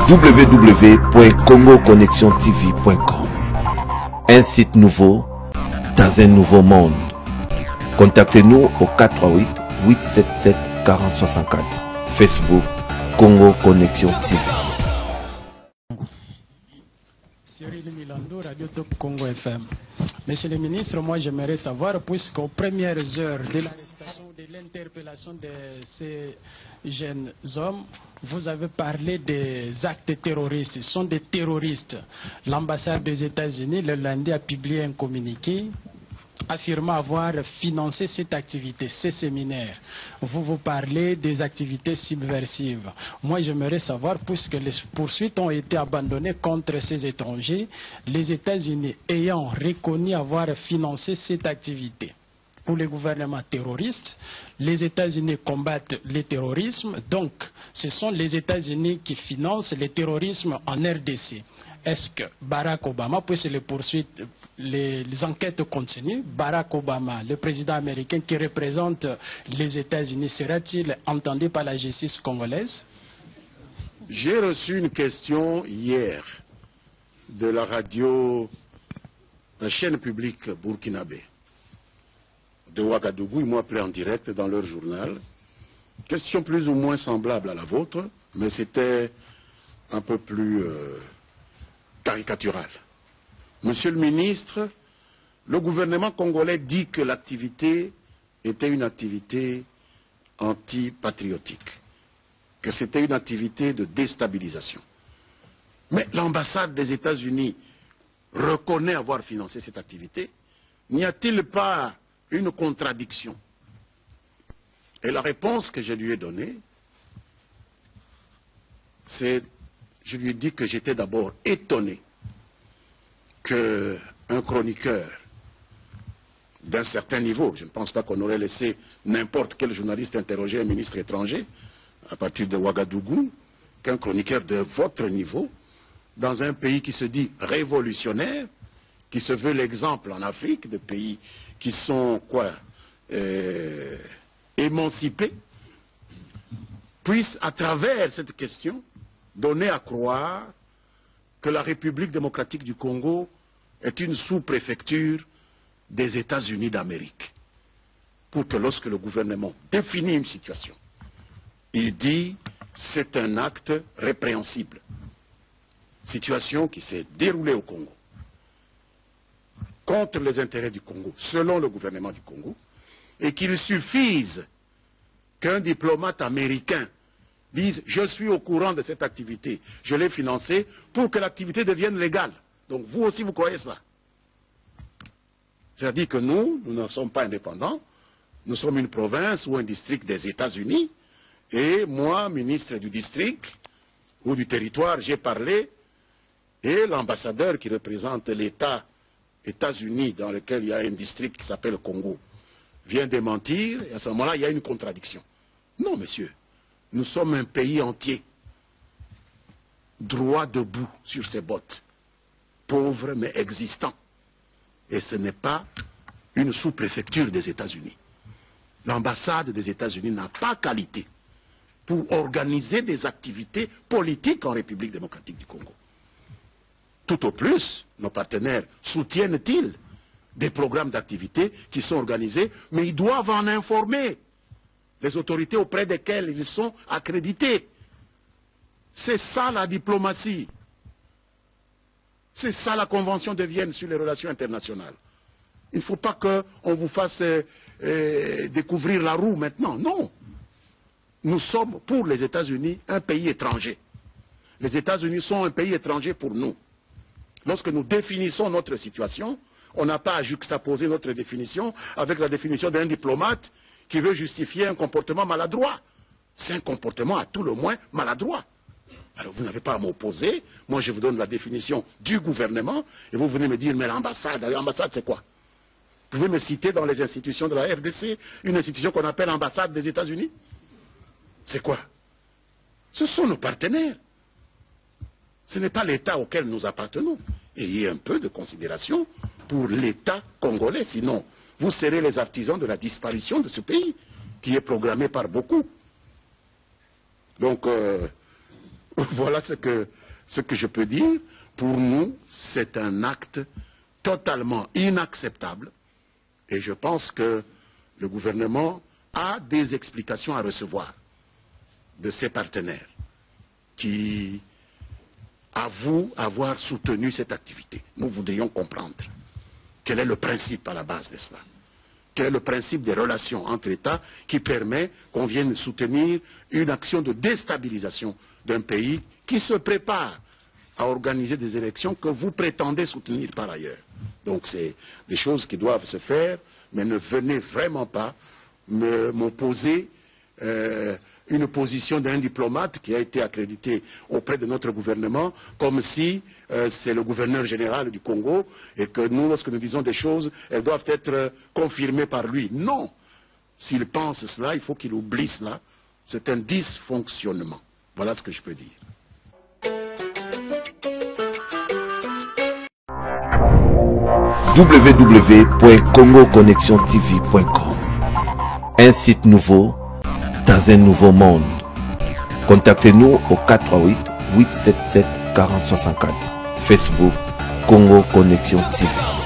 www.congoconnexiontv.com. Un site nouveau dans un nouveau monde. Contactez-nous au 438 877 4064. Facebook Congo Connexion TV. Cyril Milando, Radio Top Congo FM. Monsieur le ministre, moi j'aimerais savoir, puisqu'aux premières heures de l'arrestation, de l'interpellation de ces jeunes hommes, vous avez parlé des actes terroristes. Ce sont des terroristes. L'ambassade des États-Unis, le lundi, a publié un communiqué affirmant avoir financé cette activité, ces séminaires. Vous parlez des activités subversives. Moi, j'aimerais savoir, puisque les poursuites ont été abandonnées contre ces étrangers, les États-Unis ayant reconnu avoir financé cette activité. Pour les gouvernements terroristes, les États-Unis combattent le terrorisme, donc ce sont les États-Unis qui financent le terrorisme en RDC. Est-ce que Barack Obama, puisque les poursuites, les enquêtes continuent, Barack Obama, le président américain qui représente les États-Unis, sera-t-il entendu par la justice congolaise? J'ai reçu une question hier de la radio, la chaîne publique burkinabé de Ouagadougou. Ils m'ont appelé en direct dans leur journal. Question plus ou moins semblable à la vôtre, mais c'était un peu plus caricatural. Monsieur le ministre, le gouvernement congolais dit que l'activité était une activité antipatriotique, que c'était une activité de déstabilisation. Mais l'ambassade des États-Unis reconnaît avoir financé cette activité. N'y a-t-il pas une contradiction? Et la réponse que je lui ai donnée, c'est, je lui ai dit que j'étais d'abord étonné qu'un chroniqueur d'un certain niveau, je ne pense pas qu'on aurait laissé n'importe quel journaliste interroger un ministre étranger à partir de Ouagadougou, qu'un chroniqueur de votre niveau, dans un pays qui se dit révolutionnaire, qui se veut l'exemple en Afrique, de pays qui sont émancipés, puisse à travers cette question donner à croire que la République démocratique du Congo est une sous-préfecture des États-Unis d'Amérique. Pour que lorsque le gouvernement définit une situation, il dit c'est un acte répréhensible. Situation qui s'est déroulée au Congo contre les intérêts du Congo, selon le gouvernement du Congo, et qu'il suffise qu'un diplomate américain dise « je suis au courant de cette activité, je l'ai financée » pour que l'activité devienne légale. Donc vous aussi vous croyez ça? C'est-à-dire que nous ne sommes pas indépendants, nous sommes une province ou un district des États-Unis, et moi, ministre du district ou du territoire, j'ai parlé, et l'ambassadeur qui représente l'État États-Unis dans lequel il y a un district qui s'appelle Congo vient démentir, et à ce moment-là, il y a une contradiction. Non, monsieur, nous sommes un pays entier, droit debout sur ses bottes, pauvre mais existant. Et ce n'est pas une sous-préfecture des États-Unis. L'ambassade des États-Unis n'a pas qualité pour organiser des activités politiques en République démocratique du Congo. Tout au plus, nos partenaires soutiennent-ils des programmes d'activité qui sont organisés, mais ils doivent en informer les autorités auprès desquelles ils sont accrédités. C'est ça la diplomatie. C'est ça la Convention de Vienne sur les relations internationales. Il ne faut pas qu'on vous fasse découvrir la roue maintenant. Non. Nous sommes, pour les États-Unis, un pays étranger. Les États-Unis sont un pays étranger pour nous. Lorsque nous définissons notre situation, on n'a pas à juxtaposer notre définition avec la définition d'un diplomate qui veut justifier un comportement maladroit. C'est un comportement à tout le moins maladroit. Alors vous n'avez pas à m'opposer, moi je vous donne la définition du gouvernement, et vous venez me dire, mais l'ambassade c'est quoi? Vous pouvez me citer dans les institutions de la RDC une institution qu'on appelle l'ambassade des États-Unis? C'est quoi? Ce sont nos partenaires. Ce n'est pas l'État auquel nous appartenons. Ayez un peu de considération pour l'État congolais, sinon vous serez les artisans de la disparition de ce pays, qui est programmée par beaucoup. Donc, Voilà ce que je peux dire. Pour nous, c'est un acte totalement inacceptable. Et je pense que le gouvernement a des explications à recevoir de ses partenaires qui avouent avoir soutenu cette activité. Nous voudrions comprendre quel est le principe à la base de cela. Quel est le principe des relations entre États qui permet qu'on vienne soutenir une action de déstabilisation d'un pays qui se prépare à organiser des élections que vous prétendez soutenir par ailleurs. Donc c'est des choses qui doivent se faire, mais ne venez vraiment pas m'opposer une position d'un diplomate qui a été accrédité auprès de notre gouvernement, comme si c'est le gouverneur général du Congo et que nous, lorsque nous disons des choses, elles doivent être confirmées par lui. Non! S'il pense cela, il faut qu'il oublie cela. C'est un dysfonctionnement. Voilà ce que je peux dire. www.congoconnexiontv.com. Un site nouveau dans un nouveau monde. Contactez-nous au 438 877 4064. Facebook Congo Connexion TV.